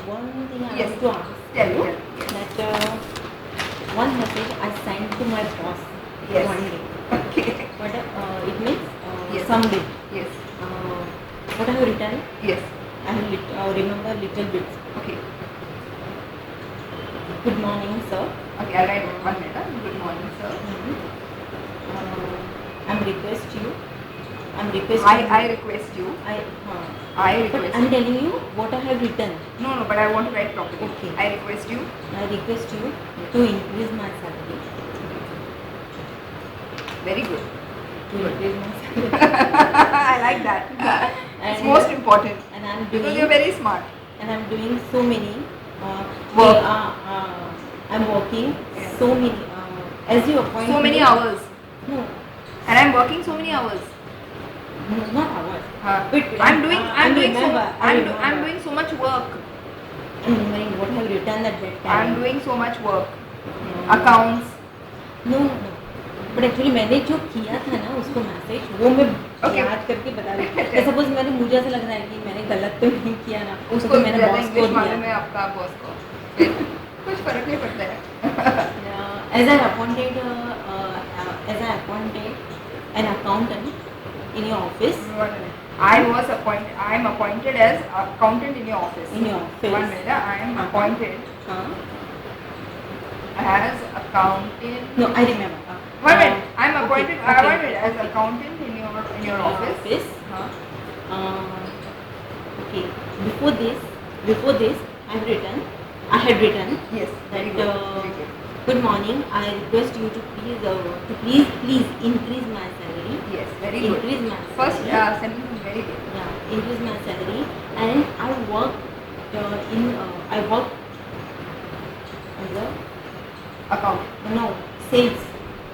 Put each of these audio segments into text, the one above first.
one thing I Yes. want to ask Tell you me. that one message I sent to my boss Yes. one day. Okay. But it means Yes. someday. Yes. What I have written, Yes. I have remember little bits. Okay. Good morning, sir. Okay, I'll write 1 minute. Good morning, sir. I'm request you. I request you. I But request I'm you. telling you what I have written. No, but I want to write properly. Okay. I request you. I request you to increase my salary. Very good. To increase my salary. I like that. It's And- most important. And I'm Because doing. you're very smart. And I'm doing so many Work. I'm working Yeah. so many as you appoint So many me- hours. No, And I'm working so many hours. not hours. But I'm doing remember. I'm doing so much work. I'm remembering what I have written at that time. I'm doing so much work. Accounts. No. But actually मैंने जो किया था ना उसको message वो मैं Okay. याद करके बता रही हूँ. सपोज मैंने मुझे ऐसा लग रहा है कि मैंने गलत तो नहीं किया ना उसको तो मैंने ज़्यादा बॉस को इंग्लिश मालूम दिया. है आपका बॉस को. कुछ फर्क नहीं पड़ता है. As I appointed an accountant in your office. I'm appointed as accountant in your office. In your office. 1 minute. I am appointed as accountant. No, I remember. 1 minute. I'm appointed. Okay. Appointed as accountant in your office. Okay. Before this, I had written Yes. Very that good. Very good. good morning. I request you to please increase my salary. Yes. Very good. Increase my First salary. sentence is very good. Yeah, increase my salary, and I work as a Account. sales.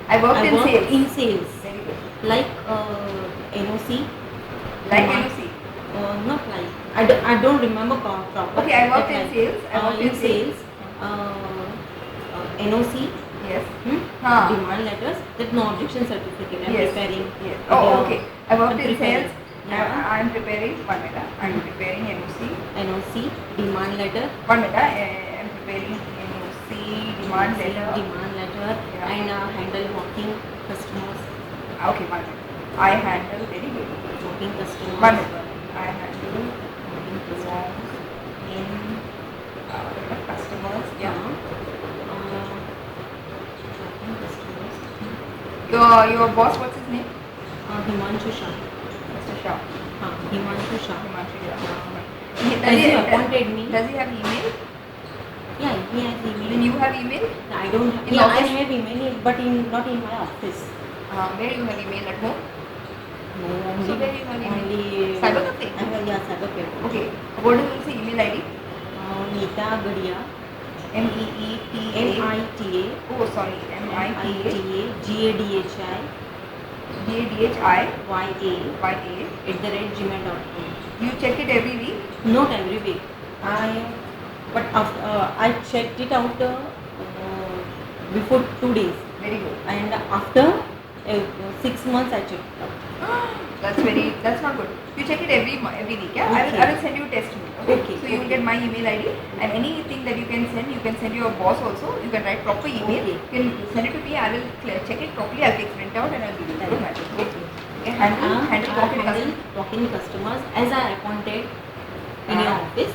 I worked in work sales. in sales, Very good. like NOC. Like Not- NOC. Not like I don't remember proper. Okay, I worked in Like, sales. I worked in in sales. NOC. Yes. Demand letters. That no objection certificate. I'm Yes. preparing. Yes. Oh, okay. I worked I'm in preparing. sales. Yeah. I'm preparing. 1 minute. I'm preparing NOC. NOC demand letter. 1 minute. I'm preparing NOC demand letter. Demand letter. Yeah. And handle walking customers. Okay, 1 minute. I handle very good. Walking customers. 1 minute. I handle Walking customers. in customers. Yeah. Walking customers. Your boss, what's his name? Himanshu Shah. Mr. Shah. Himanshu Shah. Himanshu Shah. As you appointed me. Does he have email? Yeah, he has email. Then you have email? I don't have. In Yeah, I office? have email, but not in my office. Where you have email at home? No, only. So where you have email? Only. Cyber cafe? Cyber cafe. Okay. What is the email ID? Nita Gadia. MEETA. MITA. Oh, sorry. MITA. GADHI. GADHI. YA@gmail.com. You check it every week? Not every week. But after I checked it out before 2 days, Very good. and after 6 months I checked it out. That's not good. You check it every week, yeah? Okay. I will send you a test mail. Okay, So you will okay. get my email ID and anything that you can send your boss also. You can write proper email. Okay. You can send it to me. I will check it properly. I'll take print out and I'll give it to you. Okay. Okay. Handle walking handle customers. walking customers as I appointed in your office,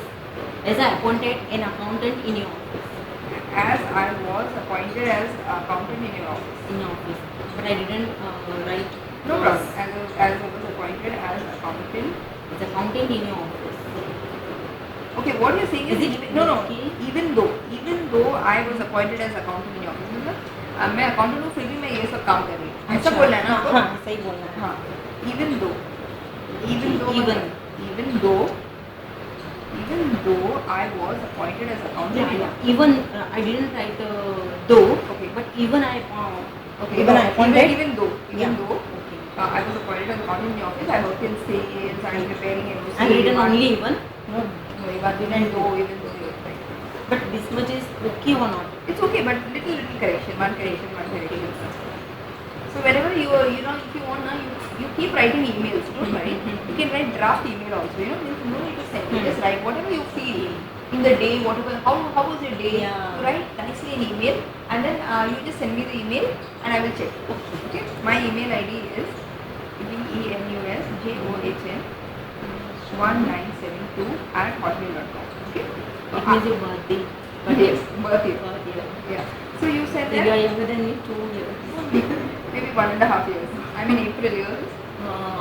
as I appointed an accountant in your office. As I was appointed as accountant in your office. But I didn't write. No problem. As I was appointed as accountant. As accountant in your office. Okay, what you're saying is, Is it no. okay? Even though I was appointed as accountant in your office, मतलब मैं accountant हूँ फिर भी मैं ये सब काम कर रही हूँ. ऐसा बोलना है ना आपको? हाँ, सही बोलना है. हाँ. Even though I was appointed as accountant. in your Even I didn't write though. Okay. But even I. Okay. Even I appointed. Even though. Yeah. Okay. I was appointed as accountant in your office. I worked in sales. I'm preparing NOC. I written only even. No. No, even though you have right. But this much is okay or not? It's okay, but little correction, one correction. So whenever if you want now, you keep writing emails. Don't worry. You can write draft email also. You don't need to send. You just write whatever you feel. in the day, whatever, how was your day? Yeah. You write nicely an email, and then you just send me the email, and I will check. Okay. My email ID is venusjohn1972@hotmail.com. Okay. It means your birthday. Yes, birthday. Birthday. Yeah. So you said So you that are younger than me 2 years. maybe 1.5 years. I'm in April years.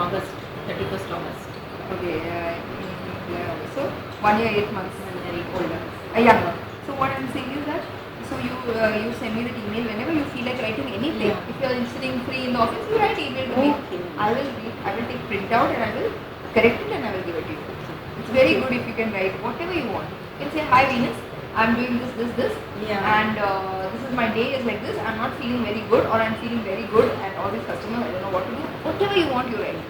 August, 31st August. Okay. So 1 year 8 months. 1 year 8 older. Younger. So what I'm saying is that so you send me that email whenever you feel like writing anything. Yeah. If you're sitting free in the office, you write email to me. Okay. I will read. I will take print out and I will correct it and I will give it to you. It's very good if you can write whatever you want. You can say, hi Venus, I'm doing this, Yeah. and this is my day is like this. I'm not feeling very good, or I'm feeling very good, and all these customers, I don't know what to do. Whatever you want, you write.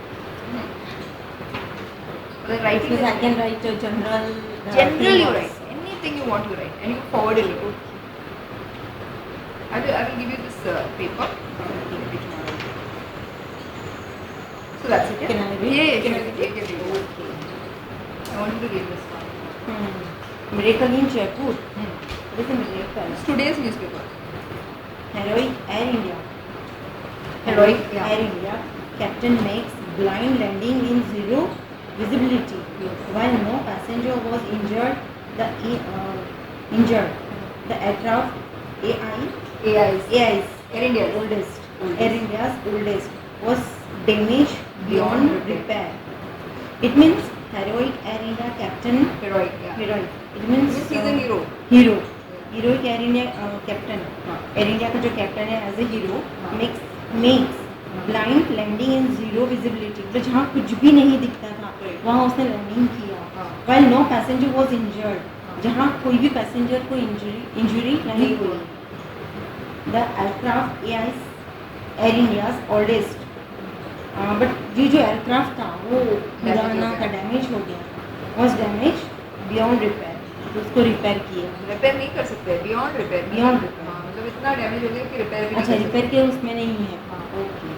But then writing Because is I can write a general. general thing you also. write. Anything you want, you write, and you forward it. I will give you this paper. Maybe tomorrow. So that's it. Yeah? Can I read? Yeah, Can I sure. read? Take it. Okay. I want you to read this one. Miracle in Jaipur. What is a miracle? It's today's newspaper. Heroic Air India. Heroic, yeah. Air India. Captain makes blind landing in zero visibility. While no passenger was injured, the aircraft AI's. Air India's. India's oldest was damaged beyond repair. It means heroic Air India captain. Heroic, yeah. Heroic. It means He's a hero. Hero heroic Air India captain Air India का जो captain है as a hero makes blind landing in zero visibility, तो जहाँ कुछ भी नहीं दिखता था वहाँ उसने लैंडिंग किया. While no passenger was injured, जहाँ कोई भी पैसेंजर को इंजरी नहीं हुई. The aircraft Air India's oldest, but ये जो एयरक्राफ्ट था वो पुराना था, डैमेज हो गया. वॉज डैमेज बियॉन्ड रिपेयर, तो उसको रिपेयर किया. रिपेयर नहीं कर सकते, बियॉन्ड रिपेयर. बियॉन्ड रिपेयर, मतलब इतना डैमेज हो गया कि रिपेयर भी अच्छा रिपेयर के उसमें नहीं है. Okay.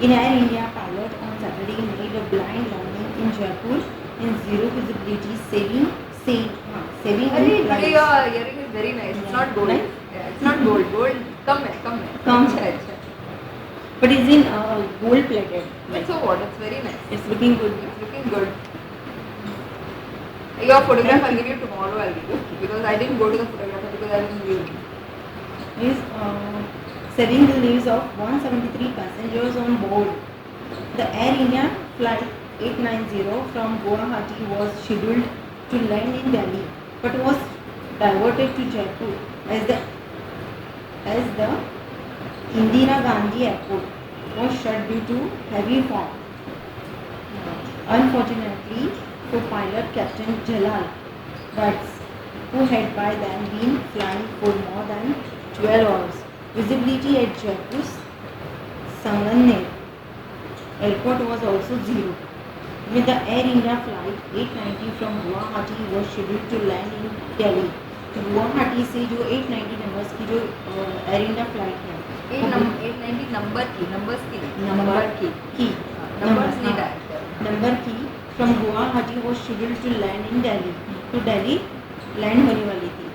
In Air India pilot on Saturday made a blind landing in Jaipur in zero visibility saving अरे today your earring is very nice. It's not gold. Nice? Yeah, it's not gold. Gold कम है. अच्छा. but is in gold plated. But so what? It's very nice. It's looking good. It's looking good. Your photograph I'll give you tomorrow. I'll give you because I didn't go to the photographer because I was new. Is saving the lives of 173 passengers on board. The Air India flight 890 from Guwahati was scheduled to land in Delhi, but was diverted to Jaipur as the Indira Gandhi Airport was shut due to heavy fog. Unfortunately for pilot Captain Jalal Butts, who had by then been flying for more than 12 hours, visibility at Jaipur's Sanganer Airport was also zero. With the Air India flight 890 from Guwahati was scheduled to land in Delhi. तो गुवाहाटी से जो 890 numbers की जो air India flight है, 890 number की number की from Guwahati वो scheduled to land in Delhi, तो दिल्ली लैंड होने वाली थी,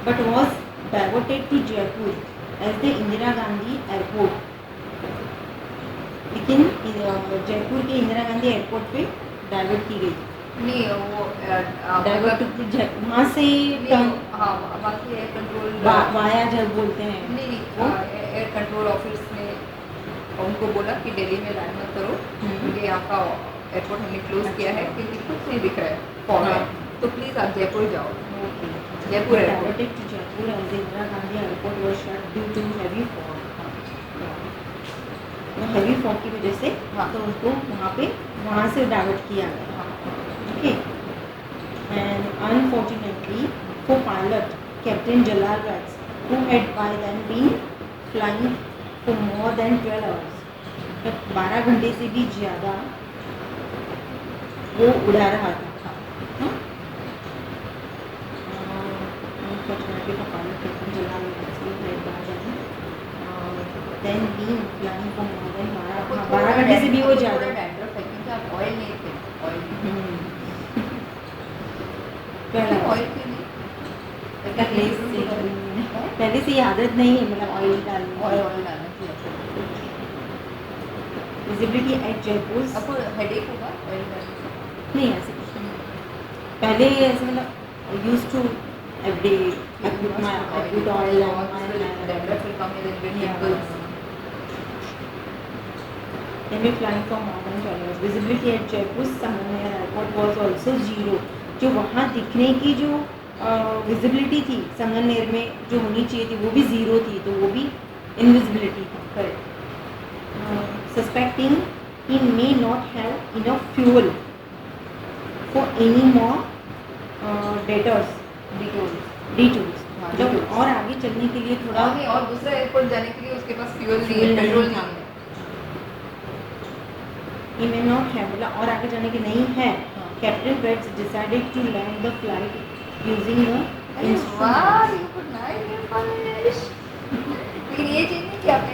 but was diverted to Jaipur as the Indira Gandhi airport. लेकिन जयपुर के इंदिरा गांधी एयरपोर्ट पे डाइवर्ट की गई. नहीं वो डाइवर्ट वहाँ से वहाँ से एयर कंट्रोल वाया जब बोलते हैं नहीं एयर कंट्रोल ऑफिस ने उनको बोला कि दिल्ली में लैंड मत करो क्योंकि यहाँ का एयरपोर्ट हमने क्लोज किया है क्योंकि कुछ नहीं दिख रहा है फॉग है, तो प्लीज़ आप जयपुर जाओ. Jaipur airport to Jaipur as Indira Gandhi airport was shut due to heavy fog. Heavy fog की वजह से तो उनको वहाँ से डाइवर्ट किया गया. Okay. And unfortunately for pilot Captain Jalal Butts, who had by then been flying for more than 12 hours, 12 घंटे से भी ज़्यादा वो उड़ा रहा था. Unfortunately for pilot Captain Jalal Butts, who had by then been flying for more than 12 घंटे से भी वो ज़्यादा. ऑयल नहीं थे. ऑयल क्यों नहीं? पहले से ही आदत नहीं है मतलब ऑयल डालने ऑयल डालना चाहिए। विजिबिलिटी एट जयपुर आपको हेडेक होगा ऑयल डालने से? नहीं ऐसे कुछ नहीं पहले ऐसे मतलब use to everyday I put oil on my Dandruff will come in with pimples. Then we flying from modern travelers. Visibility at Jaipur Sanganer Airport was also zero. जो वहाँ दिखने की जो विजिबिलिटी थी संगमनेर में जो होनी चाहिए थी वो भी ज़ीरो थी, तो वो भी इनविजिबिलिटी था। Correct. Suspecting he may not have enough fuel for any more detours जब और आगे चलने के लिए थोड़ा नहीं, और दूसरा एयरपोर्ट जाने के लिए उसके पास फ्यूल नहीं है, पेट्रोल नहीं है। He may not have मतलब और आगे जाने के नहीं है। Captain Betts decided to land the flight using the instrument. वाह, you could nice English. लेकिन ये चेंज नहीं किया आपने?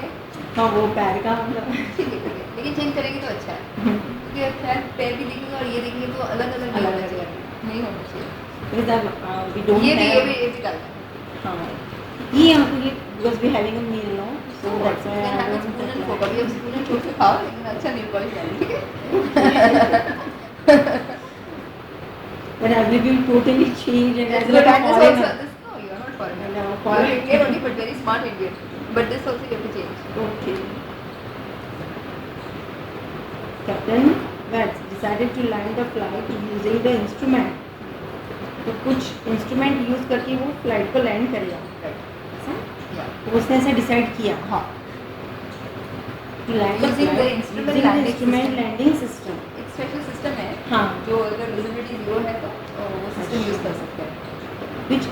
हाँ वो पैर का मतलब ठीक है, लेकिन चेंज करेंगे तो अच्छा है, क्योंकि शायद पैर भी देखेंगे और ये देखेंगे तो अलग अलग नहीं होना चाहिए। because we don't ये have भी डालना है। हाँ ये हमको ये because we having a meal now so that's why I don't spoon को have कभी अब स्पून छोड़ के खाओ, लेकिन अच्छा नहीं पॉलिश डालो, ठीक है? but I will be totally changed and as But like a that is also foreigner. this. No, you are not foreigner. No, You are foreigner. Indian only, but very smart Indian. But this also you have to change. Okay. Captain Betts decided to land the flight using the instrument. तो कुछ instrument use करके वो flight को land करेगा, ऐसा? Yeah. तो उसने ऐसा डिसाइड किया। हाँ. To land the Using the flight instrument using the landing instrument system. landing system. एक स्पेशल सिस्टम है, हाँ. जो अगर विजिबिलिटी जीरो है तो वो सिस्टम यूज कर सकते हैं। which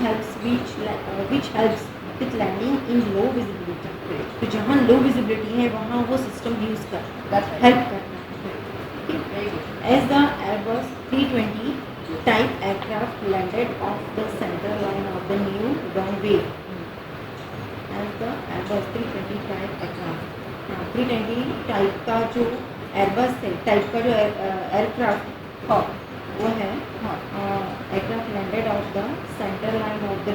helps with landing in low visibility. तो जहाँ लो विजिबिलिटी है वहाँ वो सिस्टम यूज कर हेल्प करना है। Very good. As the Airbus 320 type aircraft landed off the center line of the new runway. As the Airbus 320 type aircraft, 320 type का जो एयरबस है, टाइप का जो एयरक्राफ्ट हाँ. वो है हाँ. Aircraft landed of the centre line of the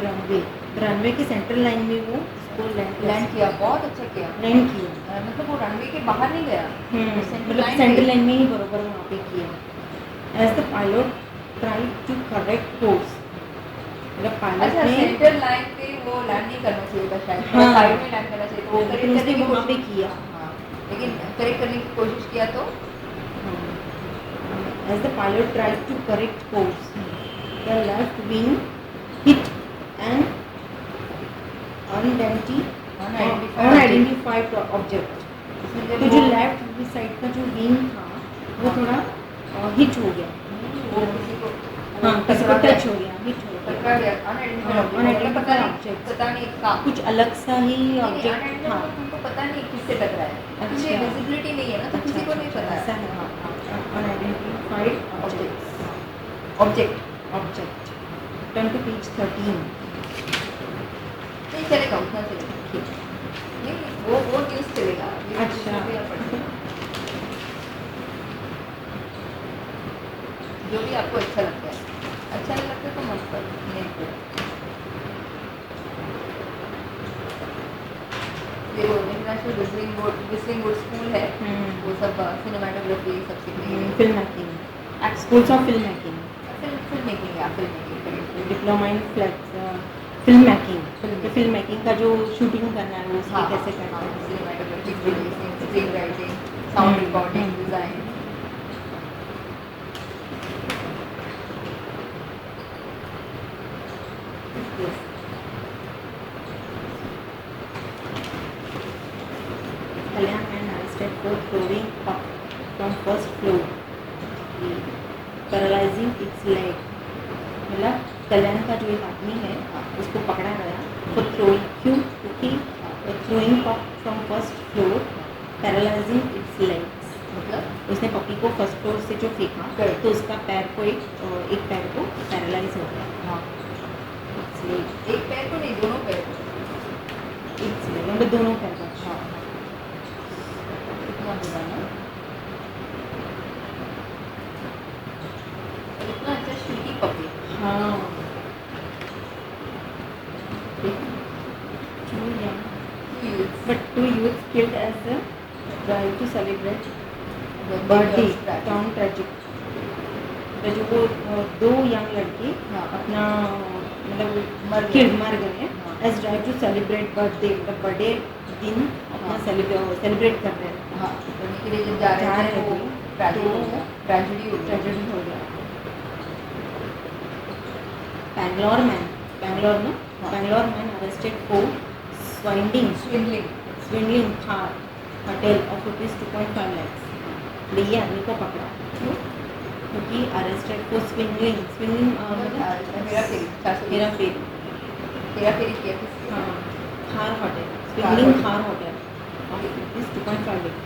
runway के सेंटर लाइन में वो उसको लैंड किया, बहुत अच्छा किया। लैंड किया, मतलब वो रनवे के बाहर नहीं गया, मतलब सेंटर लाइन में ही बरोबर वहाँ पे किया। As the pilot tried to correct course, मतलब पायलट अच्छा, ने सेंटर लाइन पे वो लैंड नहीं करना चाहिए था शायद, हाँ. साइड में लैंड करना चाहिए था, वो करेक्ट करने की वहाँ पे कोशिश किया। हाँ, लेकिन करेक्ट करने की कोशिश किया तो As the pilot tried to correct course, the left wing hit an unidentified object. तो जो लेफ्ट साइड का जो विंग था वो थोड़ा हिट हो गया, वो किसी को हाँ किसी को टच हो गया, हिट हो गया, टकरा गया, unidentified object, पता नहीं का कुछ अलग सा ही ऑब्जेक्ट। हाँ तुमको पता नहीं किससे टकराया है, क्योंकि अच्छा। विजिबिलिटी नहीं है ना, तो किसी को नहीं पता ऐसा है। है। unidentified object. Turn to page 13. नहीं चलेगा, उतना चलेगा, नहीं वो न्यूज़ चलेगा। अच्छा। जो भी आपको अच्छा लगता है, अच्छा नहीं लगता तो मत करो, नहीं करो। ये वो इंटरनेशनल विस्लिंग बोर्ड स्कूल है, वो सब सिनेमाटोग्राफी सब सीखने के film making, schools of film making, film making या film making diploma in film making का जो शूटिंग करना है वो उसकी कैसे करना है, cinematography, producing, screen writing, sound recording, design. Kalyan and arrested for throwing up from first floor, paralyzing its leg. मतलब कल्याण का जो एक आदमी है उसको पकड़ा गया for throwing, क्यों? क्योंकि throwing up from first floor, paralyzing its legs, मतलब उसने पपी को फर्स्ट फ्लोर से जो फेंका तो उसका पैर को एक पैर को पैरालाइज हो गया। हाँ, एक पैर को नहीं, दोनों पैर को, मतलब दोनों पैर का। हाँ, इतना होगा ना, इतना अच्छा श्रुति पपी। हाँ celebrate Birthday birthday turns tragic. Turn tragic. तो जो वो दो यंग लड़के हाँ। अपना मतलब मर गए। मर गए हाँ। As drive to celebrate birthday, मतलब बर्थडे दिन अपना हाँ। सेलिब्रेट कर रहे हैं। हाँ, करने के लिए जब जा रहे थे वो ट्रेजेडी हो गया, ट्रेजेडी हो गया। ट्रेजेडी हो गया। बैंगलोर में हाँ। Bangalore man arrested for swindling swindling car hotel of ₹2.5 lakhs। ये आदमी को पकड़ा क्यों? क्योंकि अरेस्टेड फॉर स्विंडलिंग हेरा फेरी 420 हेरा फेरी। हेरा फेरी किया किसके? हाँ, खार होटल, खार स्विंडलिंग होटल। खार होटल ऑफ ₹2.5 लाख,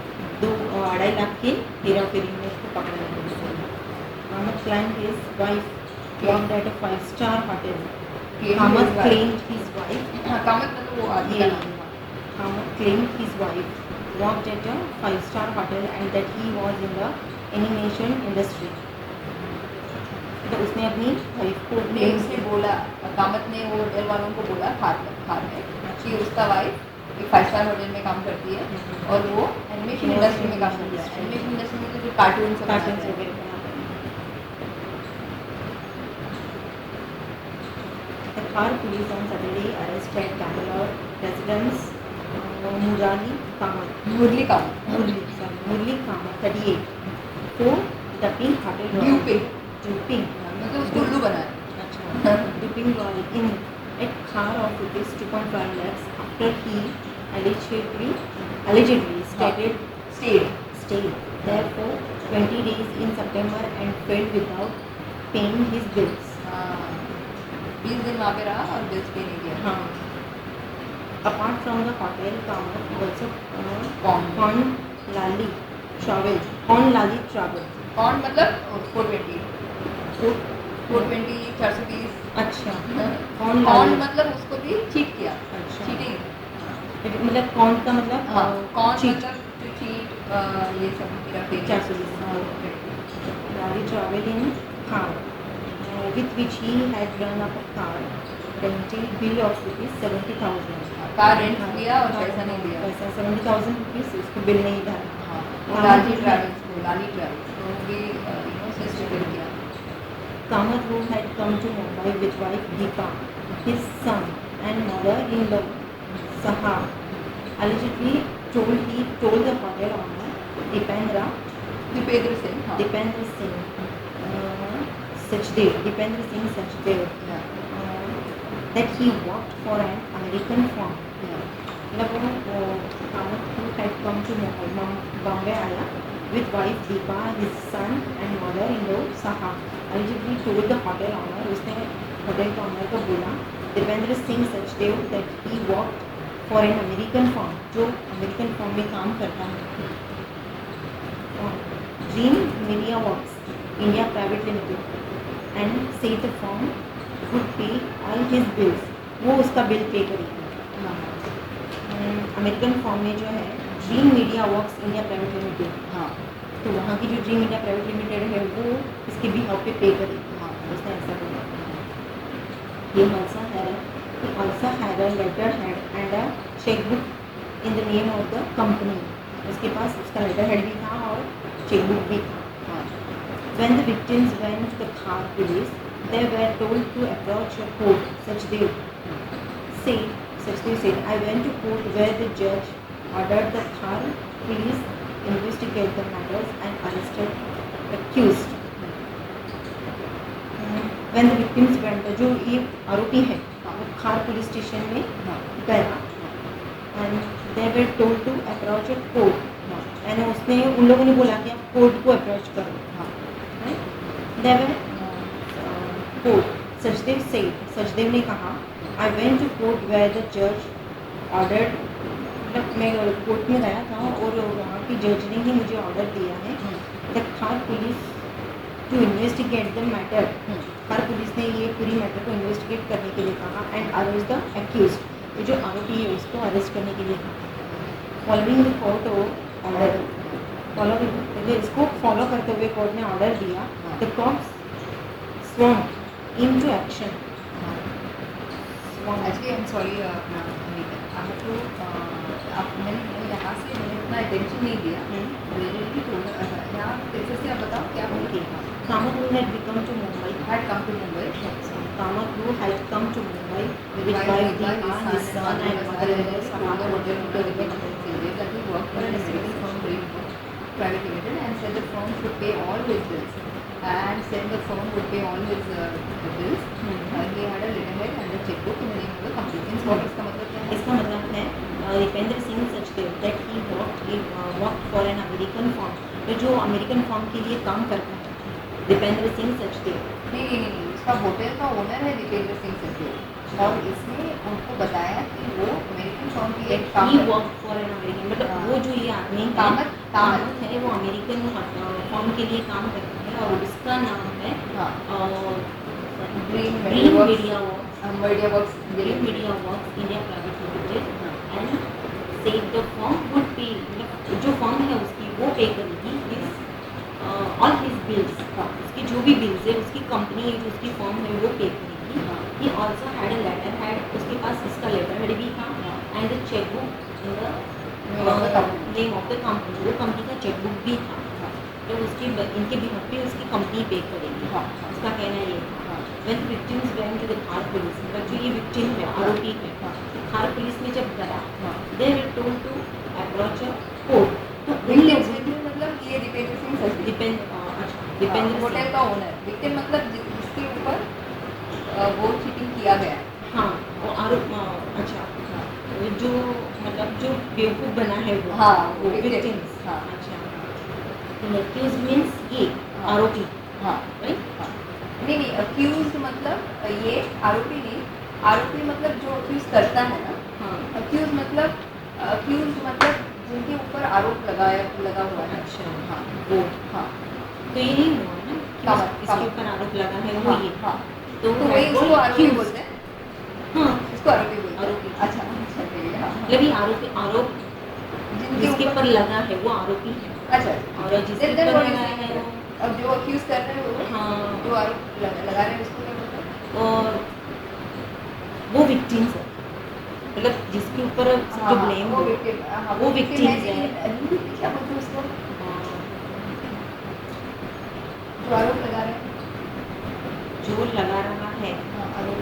2.5 लाख की हेरा फेरी में उसको पकड़ा गया। Ahmed claimed his wife worked at a 5-star hotel। Ahmed claimed his wife हाँ, कामत मतलब वो आदमी का ये नाम था। Ahmed claimed his wife worked at a 5-star hotel and that he was in the animation industry। तो उसने अपनी वाइफ को ने उसने बोला, कामत ने वो होटल वालों को बोला खार में कि उसका वाइफ एक 5-स्टार होटल में काम करती है और वो एनिमेशन इंडस्ट्री में काम करती है। एनिमेशन इंडस्ट्री में जो कार्टून कार्टून्स वगैरह बनाते हैं। The Khar police on Saturday arrested Bangalore residents Murali Kamath, Murali Kamath Murli Kamath, 38, for dumping hotel due पे duping, मतलब उसको उल्लू बनाया। अच्छा, duping lorry in at Khar of ₹2.5 lakhs after he allegedly stayed there for 20 days in September and failed without paying his bills। 20 दिन वहाँ पे रहा और बिल्स पे नहीं दिया। हाँ। Apart from the hotel, Kamath also pawned Lali travel। कौन मतलब 420 420 अच्छा, कौन Lali मतलब उसको भी चीट किया। अच्छा। चीटिंग मतलब कौन का मतलब हाँ, कौन cheat। मतलब टू चीट ये सब मेरा favourite. 420 Lali travel in car with which he had run up a car rental bill of ₹70,000। Car rent लिया और पैसा नहीं दिया। पैसा ₹70,000 उसको बिल नहीं था। हाँ, वो लाली ट्रैवल्स को भी से स्ट्रगल किया। Kamath, who had come to Mumbai with wife Deepa, his son and mother-in-law Saha, allegedly told the hotel owner Dipendra Singh Sachdev that he worked for an American firm। मतलब वो Kamath, who had come to Bombay आया with wife Deepa, his son and mother-in-law Saha, allegedly told the hotel owner, उसने hotel के owner को बोला Dipendra Singh Sachdev that he worked for an American firm, जो American firm में काम करता है, dream media works India private limited, and said the firm would pay all his bills। वो उसका बिल पे करेगी। अमेरिकन फर्म में जो है dream media works India private limited, हाँ, तो वहाँ की जो ड्रीम इंडिया प्राइवेट लिमिटेड है वो इसके बिहाफ पे पे करेगी। हाँ, उसने ऐसा बोला। He also had a letterhead and a checkbook in the name of the company। उसके पास उसका letterhead भी था और checkbook भी था। हाँ। When the victims went to the Khar police, they were told to approach a court। Sachdev said, I went to court where the judge ordered the Khar police investigate the matters and arrested accused। When the victims went, जो ये आरोपी है वो खार police station में गया and they were told to approach a court। यानी उसने उन लोगों ने बोला कि आप कोर्ट को अप्रोच करो। They were court। सचदेव ने कहा I went to court where the judge ordered, मतलब मैं कोर्ट में गया था और वहाँ की जज ने ही मुझे ऑर्डर दिया है the Khar police to investigate the matter. Khar police ने ये पूरी मैटर को इन्वेस्टिगेट करने के लिए कहा एंड अरेस्ट द एक्यूज्ड, ये जो आरोपी है उसको अरेस्ट करने के लिए कहा। फॉलोइंग द कोर्ट ऑर्डर, इसको फॉलो करते हुए कोर्ट ने ऑर्डर दिया the cops swarm into action. Actually, I'm sorry, I have to आप मैंने यहाँ से मैंने उतना अटेंशन नहीं दिया, मैंने भी थोड़ा यहाँ कैसे से आप बताओ क्या बोल Okay. Kamath had become to Mumbai. had come to Mumbai. Kamath had come to Mumbai with With wife Deepa, Deepa, his son and mother-in-law told the hotel Saha. owner that he worked for an American firm private limited and said the firm should pay all his bills and said the firm would pay all his bills. He had a letterhead and a checkbook in the name of the company. Means what इसका मतलब क्या है? इसका मतलब है Dipendra Singh Sachdev that he work for an American firm, तो जो American firm के लिए काम करता है दीपेंद्र सिंह सचदेव। नहीं, उसका होटल का ओनर है दीपेंद्र सिंह सचदेव और इसने उनको बताया कि वो अमेरिकन फर्म की एक काम ही वर्क फॉर एन अमेरिकन, मतलब वो जो ये आदमी कामत है वो अमेरिकन फर्म के लिए काम करता है और उसका नाम है green media works Green Media Works India Private Limited and said the firm would pay, जो फर्म है उसकी वो पे करेगी ऑल हिज बिल्स, उसकी जो भी बिल्स है उसकी कंपनी है जो उसकी फर्म है वो पे करेगी। He also had a letterhead, उसके पास इसका लेटर हेड भी था and the chequebook in the name of the company, वो कंपनी का चेकबुक भी था, तो उसकी इनके बिहाफ पे उसकी कंपनी पे करेगी। उसका कहना ये था when victims went to the Khar police, मतलब जो ये victim है आरोपी है खार पुलिस में जब गया they were told to approach a court, तो विक्टिम मतलब ये दीपेंद्र सिंह सचदेव दीपेंद्र होटल का ओनर, विक्टिम मतलब जिसके ऊपर वो चीटिंग किया गया है। हाँ वो आरोप अच्छा जो मतलब जो बेवकूफ़ बना है वो victims। अच्छा accused means ये आरोपी, राइट? नहीं अक्यूज मतलब ये आरोपी नहीं, आरोपी मतलब जो अक्यूज करता है ना, अक्यूज मतलब जिनके ऊपर आरोप लगा हुआ है। अच्छा हाँ वो हाँ तो ये नहीं हुआ ना कि इसके ऊपर आरोप लगा है वो ये, तो वही इसको आरोपी बोलते हैं। हाँ इसको आरोपी बोलते हैं। आरोपी। अच्छा मतलब ये आरोप जिसके ऊपर लगा है वो आरोपी है। अच्छा और जिसके ऊपर लगाया है वो अब जो अक्यूज कर रहे हैं वो हाँ जो आरोप लगा रहे हैं उसको क्या बोलते हैं? और वो विक्टिम्स है, मतलब जिसके ऊपर जो ब्लेम वो वो विक्टिम्स victims है। क्या बोलते हैं उसको जो आरोप लगा रहे हैं? जो लगा रहा है आरोप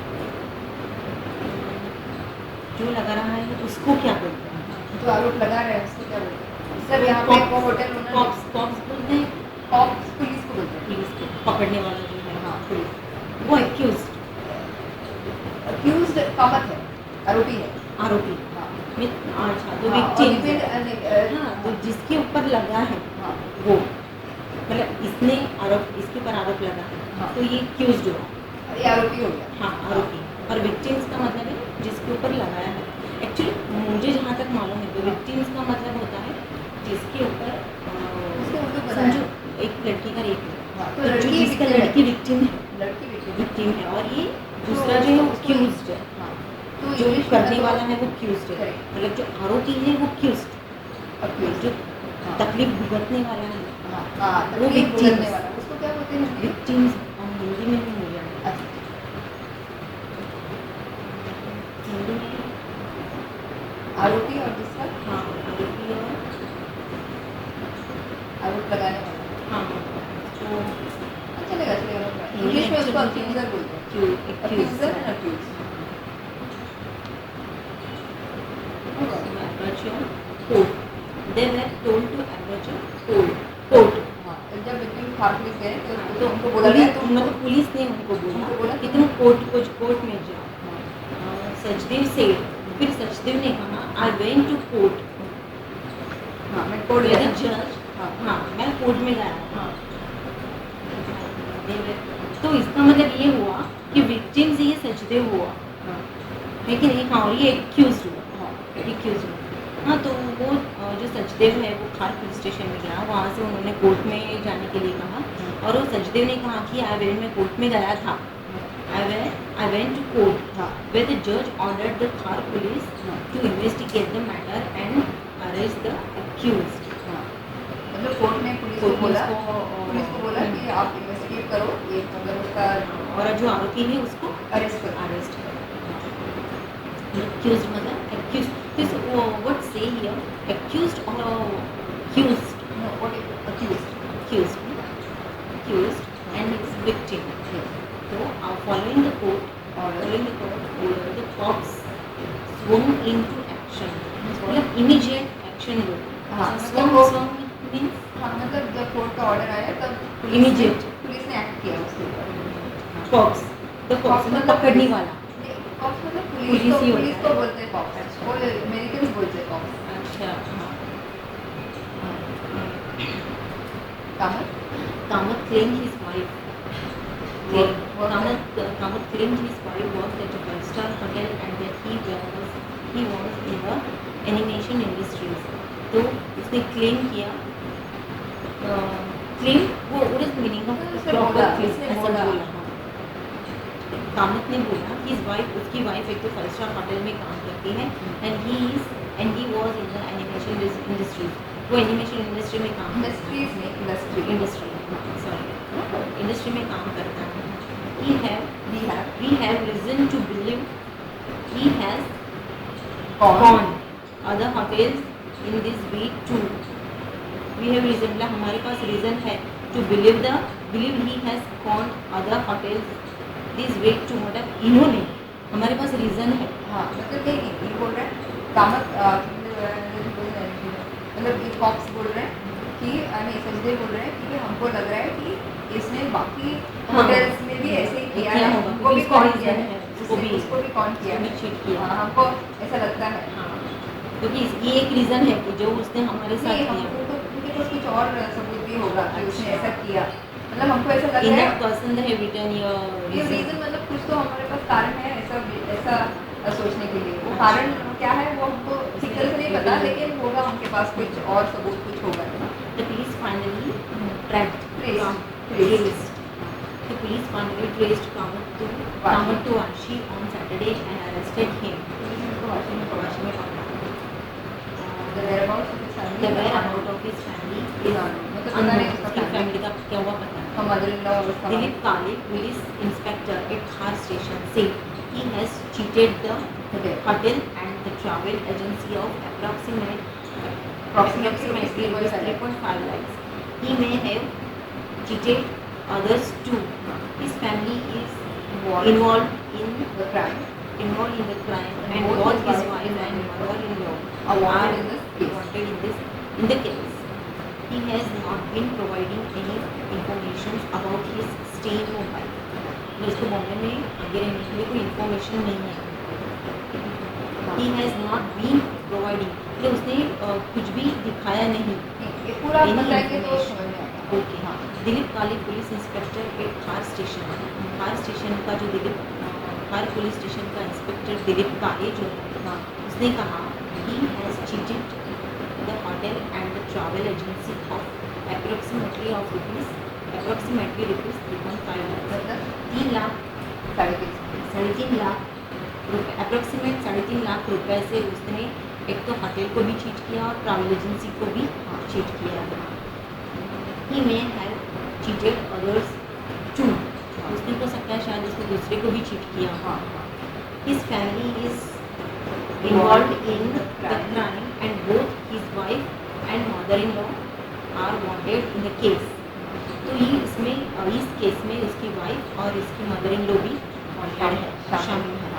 जो लगा रहा है उसको क्या बोलते हैं? जो आरोप लगा रहे हैं उसको क्या बोलते हैं? सर यहाँ पे वो होटल ओनर कॉप्स बोलते हैं, कॉप्स पुलिस को बोलते हैं। पुलिस को पकड़ने वाला जो है हाँ पुलिस। वो एक्यूज कामत है, आरोपी है। आरोपी हाँ अच्छा तो हाँ, और विक्टिम depend- हाँ तो जिसके ऊपर लगा है हाँ वो मतलब इसके ऊपर आरोप लगा है हाँ। तो ये एक्यूज्ड हुआ। ये आरोपी हो गया। हाँ आरोपी। और विक्टिम्स का मतलब है जिसके ऊपर लगाया है। एक्चुअली मुझे जहाँ तक मालूम है तो विक्टिम्स का मतलब होता है जिसके ऊपर उसको उल्टू पता समझो है। एक लड़की का रेप हाँ, है तो तो लड़की जिसका victim है। लड़की विक्टिम है लड़की victim है। विक्टिम है और ये दूसरा जो है वो एक्यूज्ड है, हाँ तो जो इंग्लिश में करने तो- वाला है वो एक्यूज्ड है, Correct। मतलब जो आरोपी है वो एक्यूज्ड, accused। जो हाँ। तकलीफ भुगतने वाला है हाँ वो तकलीफ victims। भुगतने वाला उसको क्या बोलते हैं? विक्टिम्स। हिंदी में भी हो जाए अच्छा हिंदी में आरोपी और दूसरा हाँ आरोपी और आरोप लगाने वाला। हाँ तो चलेगा इंग्लिश में उसको अक्यूजर बोलते हैं। Accuser and accuse. Court they were told to approach court. हाँ जब विक्टिम खार पुलिस गए तो तो उनको बोला गया तो मतलब पुलिस ने उनको उनको बोला बोला कि तुम कोर्ट में जाओ। सचदेव से फिर सचदेव ने कहा आई वेंट टू कोर्ट। हाँ मैं कोर्ट वेरी गया। जज हाँ हाँ मैं कोर्ट में गया। हाँ तो इसका मतलब ये हुआ कि विक्टिम से ये सचदेव हुआ हाँ लेकिन एक हाँ और ये एक्यूज हुआ। हाँ एक्यूज हुआ हाँ तो वो जो सचदेव है वो खार पुलिस स्टेशन में गया, वहाँ से उन्होंने कोर्ट में जाने के लिए कहा और वो सचदेव ने कहा कि मैं कोर्ट में गया था। I went to court हाँ where the judge ordered the Khar police to investigate the matter and arrest the accused। हाँ मतलब कोर्ट में पुलिस को बोला कि आप इन्वेस्टिगेट करो ये मतलब उसका और जो आरोपी है उसको अरेस्ट करो। अरेस्ट करो। accused मतलब accused what say here accused or accused No, what is accused? accused and his victim. So following the court order, the cops swung into action. मतलब immediate action लो. हाँ, swung मतलब swung means हाँ, मतलब जब court का order आया तब Immediate. Police ने एक्ट किया उसके ऊपर। cops. The cops मतलब पकड़ने वाला. कॉप्स मतलब पुलिस ही होता पुलिस है। को बोलते हैं कॉप्स, वो अमेरिकन बोलते हैं कॉप्स। अच्छा हाँ. Kamat Kamath claimed his wife. What- Kamath claimed his wife worked at a five-star hotel and that he was in the animation industries. तो उसने claim किया. Claim वो what is the meaning of उसने proper बोला, claim? उसने ऐसा बोला। बोला. कामत ने बोला कि उसकी वाइफ एक तो 5-स्टार होटल में काम करती है and he was in the animation industry. वो एनिमेशन इंडस्ट्री में काम इंडस्ट्रीज में इंडस्ट्री में काम करता है. We have reason to believe he has conned other hotels in this way too. We have reason मतलब हमारे पास रीजन है to believe he has conned other hotels this way too. मतलब इन्होंने हमारे पास रीजन है. हाँ, मतलब ये बोल रहे हैं कामत मतलब ये कॉप्स बोल रहे हैं कि नहीं सजदे बोल रहे हैं कि हमको लग रहा है कि इसने बाकी हाँ। होटल्स में भी ऐसे ही किया है, होगा, वो भी उसका कौन reason किया है, है, उसको भी कौन किया उसको भी है, cheat किया। हाँ, हमको ऐसा लगता है। हाँ, क्योंकि ये एक रीजन है कि जो उसने हमारे साथ नहीं, किया. हमको तो उनके पास कुछ और सबूत भी होगा कि उसने ऐसा किया, मतलब हमको ऐसा लग रहा इन है पर्सन है रिटर्न ये योर रीजन, मतलब कुछ तो हमारे पास कारण है ऐसा सोचने के लिए। वो कारण क्या है वो हमको ठीक तरह से नहीं पता, लेकिन होगा उनके पास कुछ और सबूत कुछ होगा। The police finally traced The police finally traced Kamath to Vashi on Saturday and arrested him. Vashi में पकड़ा. The whereabouts of his family, The whereabout of his family is मतलब पता नहीं unknown. उसका उसकी family फैमिली का क्या हुआ पता नहीं. का mother-in-law और उसका Dilip Kale, police inspector at Khar station, said he has cheated the hotel and the travel agency of approximately 3.5 lakhs. He may have cheated others too. His family is involved in the crime the crime and both both his his wife and mother-in-law are wanted in the case. He has not been providing any information about his stay in Mumbai. इसको बॉम्बे में आगे रहने के लिए कोई information नहीं है. He has not been providing, मतलब उसने कुछ भी दिखाया नहीं. ये पूरा Any बताएंगे तो information. समझ में आएगा। ओके हाँ. दिलीप काले पुलिस इंस्पेक्टर एट खार स्टेशन का जो खार पुलिस स्टेशन का इंस्पेक्टर दिलीप काले जो था उसने कहा he has cheated the hotel and the travel agency of approximately rupees 3.5 lakhs. मतलब 3 लाख 3.5 लाख रुपए अप्रोक्सीमेट 3.5 लाख रुपए से उसने एक तो होटल को भी चीट किया और ट्रैवल एजेंसी को भी चीट किया. He may have cheated others too. उसने हो सकता है शायद उसने दूसरे को भी चीट किया. His family is involved in the crime and both his wife and mother-in-law are wanted in the case. तो ये इसमें इस केस में उसकी वाइफ और इसकी मदर इन लॉ भी wanted है, शामिल है.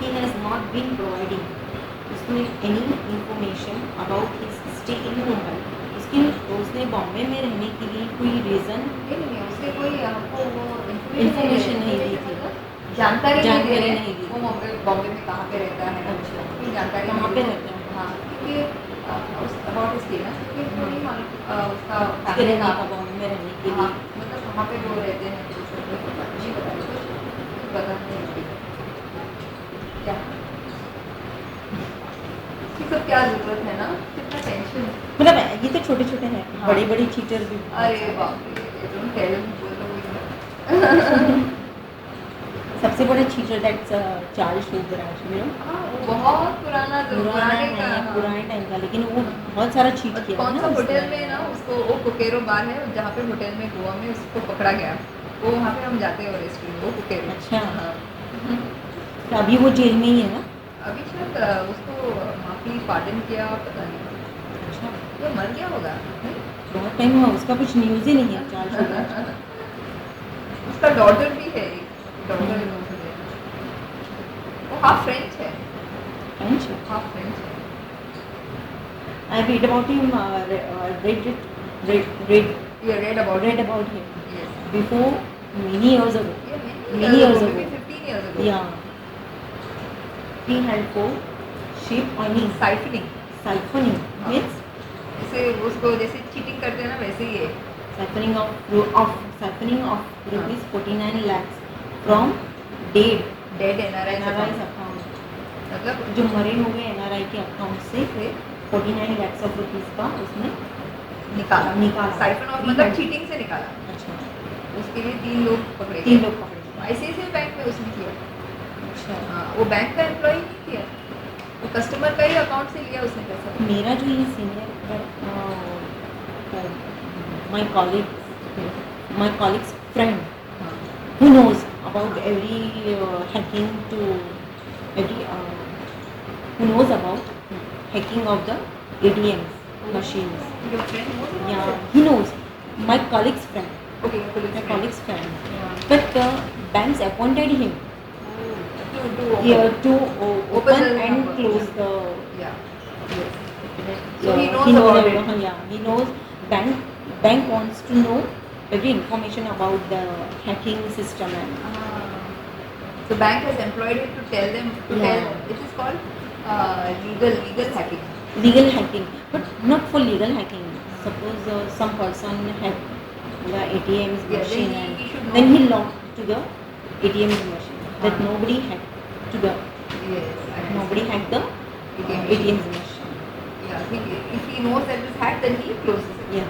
He has not been providing उसने any information about his stay in Mumbai. उसने बॉम्बे में रहने के लिए कोई रीजन नहीं उससे कोई हमको वो Information नहीं दी थी. जानकारी नहीं जानकारी दे रहे नहीं दी. वो बॉम्बे में कहाँ पे रहता है, अच्छा. कोई जानकारी कहाँ नहीं पे दी। रहता है? हाँ, क्योंकि अबाउट इसके ना क्योंकि उसको नहीं मालूम उसका उसके फैमिली रहने का का बॉम्बे में रहने के हाँ, लिए. मतलब कहाँ पे वो रहते हैं जी बताइए कुछ पता नहीं क्या ये सब क्या जरूरत है ना, कितना टेंशन। मतलब ये तो छोटे छोटे हैं. हाँ. बड़े बड़े चीटर भी. अरे बाप रे तुम टेल बोल दो सबसे बड़ा cheater that's Charles Shubhraj you know. बहुत पुराना पुराने का पुराने टाइम का, लेकिन वो बहुत सारा चीट किया कौन ना सा उसने. होटल में ना उसको वो कुकेरो बार है जहाँ पे होटल में गोवा में उसको पकड़ा गया, वो वहाँ पे हम जाते हैं रेस्टोरेंट वो कुकेरो। अच्छा. हाँ तो अभी वो जेल में ही है ना. अभी शायद उसको माफी पार्डन किया, पता नहीं अच्छा, ये मर गया होगा नहीं? बहुत टाइम हुआ, उसका कुछ न्यूज़ ही नहीं है चार्ल्स शुगर। उसका डॉटर भी है, एक डॉटर है उसके। वो हाफ फ्रेंच है, फ्रेंच। हाफ फ्रेंच है। I read about him, read You read about read it? about him Yes. before many years ago. Yeah, Many years ago. maybe 15 years ago. Yeah. He had 4 sheep on his siphoning, siphoning हाँ। means जैसे उसको जैसे cheating करते हैं ना वैसे ही है। siphoning of rupees 49 lakhs from dead dead NRI NRI's account. मतलब जो मरे हुए NRI के अकाउंट से 49 lakhs of rupees का उसने निकाला। साइफन ऑफ He मतलब had- चीटिंग से निकाला। अच्छा, उसके लिए 3 लोग पकड़े 3 गए। लोग पकड़े। आईसीआईसीआई बैंक में उसने किया। अच्छा, हाँ, वो बैंक का एम्प्लॉय नहीं किया, वो कस्टमर का ही अकाउंट से लिया उसने पैसा। मेरा जो ये सीनियर my colleague's friend हाँ, who knows about every hacking to every who knows about hacking of the ATMs machines. your friend knows about Yeah, it? he knows. My colleague's friend. Okay, your colleague's My friend. colleague's friend. Yeah. But banks appointed him To here open. to Open open the and number. close the. Yeah. Yes. So he knows about it. Yeah, he knows. Bank wants to know every information about the hacking system and. So bank has employed him to tell them to Yeah. tell them. It is called legal hacking. Legal hacking, but not for legal hacking. Suppose some person hacked the ATM's Yeah, machine then and he should know. then he logged to the ATM's machine. That हाँ. nobody hacked to the Yes. nobody hacked the ATM. ATM's machine. Yeah. If he knows that it is hacked, then he closes it. Yeah.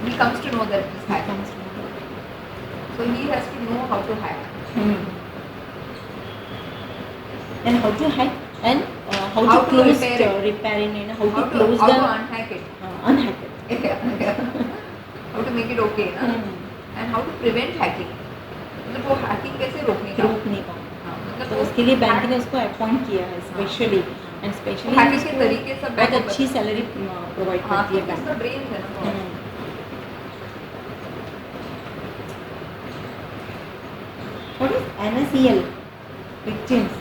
He comes to know that it is hacked. Comes from the- So he has to know how to hack. And how to hack and how How to to close repair the it. repairing and how to How close to the unhack it. unhack it. How to make it okay, ना? And how to prevent hacking. मतलब वो hacking कैसे रोकने का? रोकने का। हाँ, मतलब तो वो उसके लिए बैंक hack- ने उसको अपॉइंट किया है स्पेशली एंड स्पेशली hacking के तरीके सब बैंक बहुत को अच्छी सैलरी प्रोवाइड हाँ, करती है क्योंकि उसका बैंक। brains है ना बहुत। What is NSEL? Victims.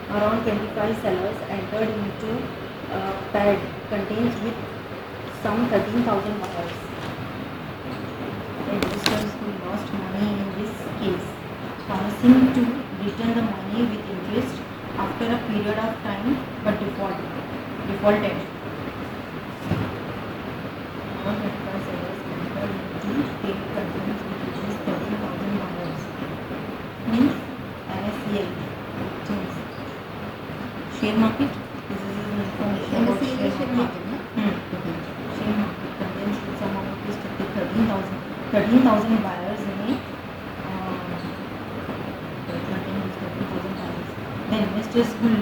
Around 25 sellers entered into pad contains with some 13,000 buyers. The investors who lost money in this case, promising to return the money with interest after a period of time, but defaulted. Around 25 sellers entered into pad contains with rupees 13,000 buyers. Means NSEL victims. Share market. This is an information about NSEL share market ना? Share market contains some of rupees 13,000 buyers में 13,000 buyers. The investors who